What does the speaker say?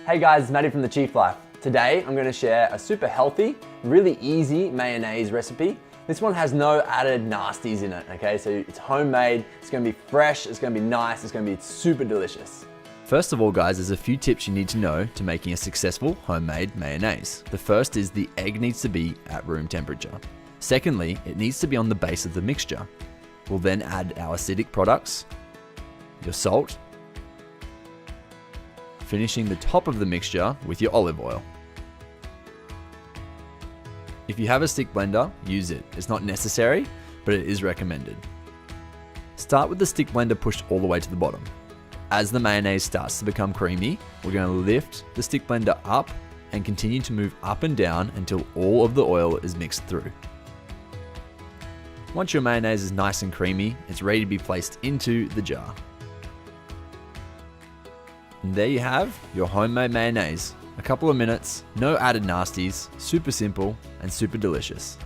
Hey guys, it's Matty from The Chief Life. Today I'm going to share a super healthy, really easy mayonnaise recipe. This one has no added nasties in it, okay? So it's homemade, it's going to be fresh, it's going to be nice, it's going to be super delicious. First of all guys, there's a few tips you need to know to making a successful homemade mayonnaise. The first is the egg needs to be at room temperature. Secondly, it needs to be on the base of the mixture. We'll then add our acidic products, your salt, finishing the top of the mixture with your olive oil. If you have a stick blender, use it. It's not necessary, but it is recommended. Start with the stick blender pushed all the way to the bottom. As the mayonnaise starts to become creamy, we're going to lift the stick blender up and continue to move up and down until all of the oil is mixed through. Once your mayonnaise is nice and creamy, it's ready to be placed into the jar. And there you have your homemade mayonnaise. A couple of minutes, no added nasties, super simple and super delicious.